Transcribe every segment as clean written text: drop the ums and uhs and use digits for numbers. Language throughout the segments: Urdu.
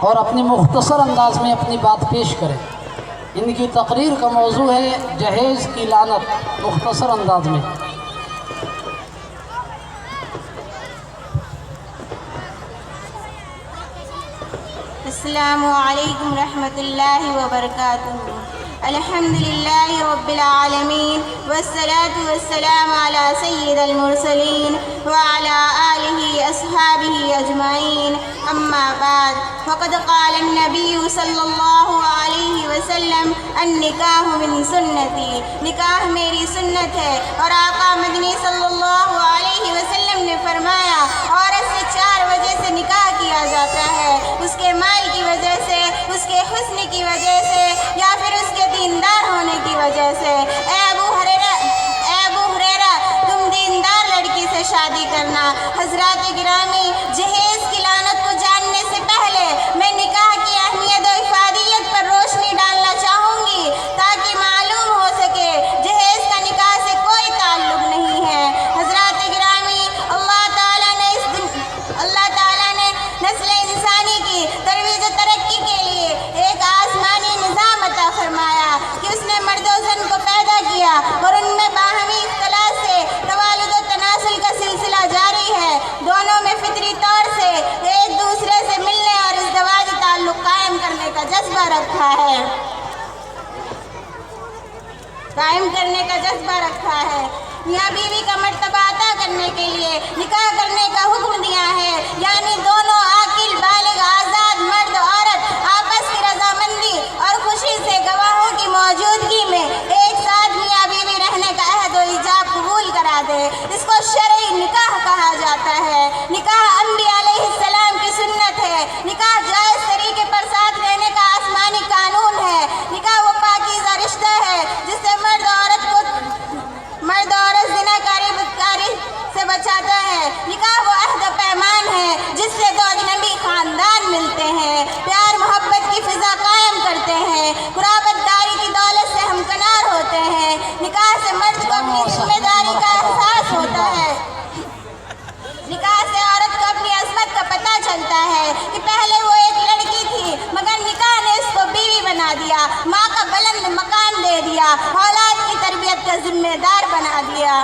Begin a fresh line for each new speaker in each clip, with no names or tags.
اور اپنی مختصر انداز میں اپنی بات پیش کریں۔ ان کی تقریر کا موضوع ہے جہیز کی لعنت، مختصر انداز میں۔
السلام علیکم رحمۃ اللہ وبرکاتہ۔ الحمدللہ رب العالمین والصلاة والسلام علی سید المرسلین وعلی آلہ اصحابہ اجمعین، اما بعد، فقد قال النبی صلی اللہ علیہ وسلم النکاح من سنتی، نکاح میری سنت ہے۔ اور آقا مدنی صلی اللہ علیہ وسلم نے فرمایا عورت سے 4 وجہ سے نکاح کیا جاتا ہے، اس کے مال کی وجہ سے، اس کے حسن کی وجہ سے، یا پھر اس کے دیندار ہونے کی وجہ سے۔ اے ابو ہریرہ تم دیندار لڑکی سے شادی کرنا۔ حضرات گرامی، جہیز کی لعنت کو جاننے سے پہلے میں نکاح کی اہمیت و افادیت پر روشنی ڈالنا چاہوں گی تاکہ معلوم ہو سکے جہیز کا نکاح سے کوئی تعلق نہیں ہے۔ حضرات گرامی، اللہ تعالیٰ نے نسل انسانی کی ترویج و ترقی کے لیے ایک آسمانی نظام عطا فرمایا کہ اس نے مرد و زن کو پیدا کیا اور ان میں باہمی اختلاط سے توالد و تناسل کا سلسلہ جاری ہے۔ دونوں میں فطری طور سے ایک دوسرے سے ملنے اور ازدواجی تعلق قائم کرنے کا جذبہ رکھا ہے۔ میاں بیوی کا مرتبہ عطا کرنے کے لیے نکاح کرنے کا حکم دیا ہے، یعنی دونوں عاقل بالغ آزاد مرد عورت آپس کی رضامندی اور خوشی سے گواہوں کی موجودگی میں ایک ساتھ میاں بیوی رہنے کا عہد و ایجاب قبول کرا دے۔ اس کو شرعی نکاح کہا جاتا ہے۔ نکاح انبیاء علیہ السلام کی سنت ہے۔ نکاح جائز طریقے پر ساتھ رہنے کا آسمانی قانون ہے۔ نکاح وہ پاکیزہ رشتہ ہے جس سے مرد عورت زناکاری بدکاری سے بچاتا ہے۔ نکاح وہ عہد و پیمان ہے جس سے دو اجنبی خاندان ملتے ہیں، پیار محبت کی فضا قائم کرتے ہیں، قرابت داری کی دولت سے ہمکنار ہوتے ہیں۔ نکاح سے مرد کو اپنی ذمہ داری کا احساس ہوتا ہے۔ نکاح سے عورت کو اپنی عصمت کا پتہ چلتا ہے کہ پہلے وہ ایک لڑکی تھی مگر نکاح نے اس کو بیوی بنا دیا، ماں کا بلند مقام دے دیا، اولاد کی تربیت کا ذمہ دار بنا دیا۔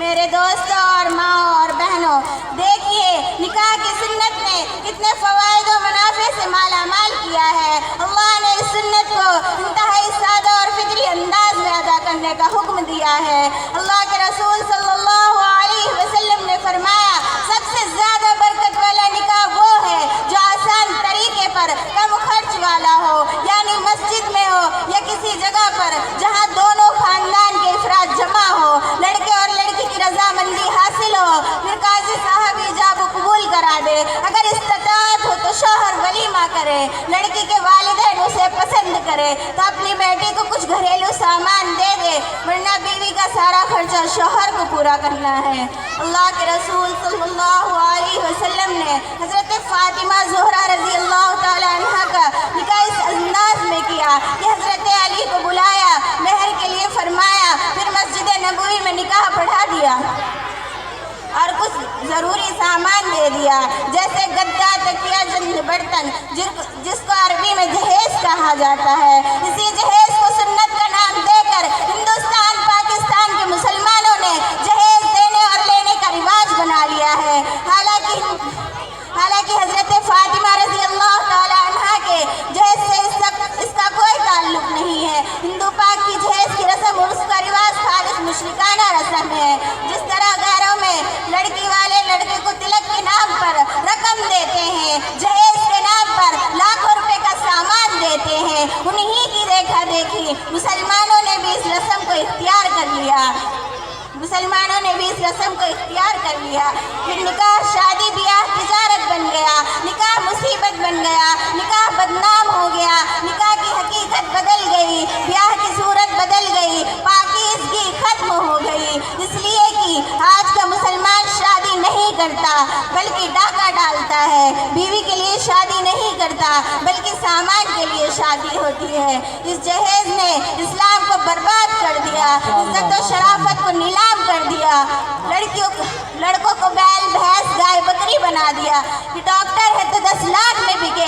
میرے دوستوں اور ماؤں اور بہنوں، دیکھیے نکاح کی سنت نے کتنے فوائد و منافع سے مالا مال کیا ہے۔ اللہ نے اس سنت کو انتہائی سادہ اور فطری انداز میں ادا کرنے کا حکم دیا ہے۔ اللہ کے رسول صلی اللہ علیہ وسلم نے فرمایا سب سے زیادہ برکت والا نکاح وہ ہے جو آسان طریقے پر کم خرچ والا ہو، یعنی مسجد میں ہو یا کسی جگہ پر جہاں دونوں خاندان کے افراد جمع ہو، لڑکے اور لڑکی کی رضامندی حاصل ہو، پھر قاضی صاحب ایجاب قبول کرا دے۔ اگر استطاعت ہو تو شوہر ولیمہ کرے، لڑکی کے والدین اسے پسند کرے تو اپنی بیٹی کو کچھ گھریلو سامان دے دے، ورنہ بیوی کا سارا خرچہ شوہر کو پورا کرنا ہے۔ اللہ کے رسول صلی اللہ علیہ وسلم نے حضرت فاطمہ زہرا رضی اللہ تعالیٰ عنہ کا نکاح اس انداز میں کیا کہ حضرت علی کو بلایا، مہر کے لیے فرمایا، پھر مسجد نبوی میں نکاح پڑھا دیا اور کچھ ضروری سامان دے دیا، جیسے گدا، تکیہ، چند برتن، جس کو عربی میں جہیز کہا جاتا ہے۔ اسی جہیز کو سنت کا نام دے کر ہندوستان پاکستان کے مسلمانوں نے جہیز دینے اور لینے کا رواج بنا لیا ہے۔ حالانکہ حضرت فاطمہ رضی اللہ تعالیٰ عنہ کے جہیز سے اس کا کوئی تعلق نہیں ہے۔ ہندو پاک کی جہیز کی رسم اور اس کا رواج خالص مشرکانہ رسم ہے۔ جس طرح غیروں میں لڑکی والے لڑکے کو تلک کے نام پر رقم دیتے ہیں، جہیز کے نام پر لاکھوں روپے کا سامان دیتے ہیں، انہی کی دیکھا دیکھی مسلمانوں نے بھی اس رسم کو اختیار کر لیا۔ پھر نکاح شادی بیاہ تجارت بن گیا، نکاح مصیبت بن گیا، نکاح بدنام ہو گیا، نکاح کی حقیقت بدل گئی، بیاہ کی صورت بدل گئی، پاکیزگی ختم ہو گئی، اس لیے کہ آج کا مسلمان شادی نہیں کرتا بلکہ ڈاکہ ڈالتا ہے، بیوی کے لیے شادی نہیں کرتا بلکہ سامان کے لیے شادی ہوتی ہے۔ اس جہیز نے اسلام کو برباد کر دیا، عزت و شرافت کو نیلام کر دیا، لڑکوں کو بیل، بھینس، گائے، بکری بنا دیا کہ ڈاکٹر ہے تو 10 لاکھ میں بکے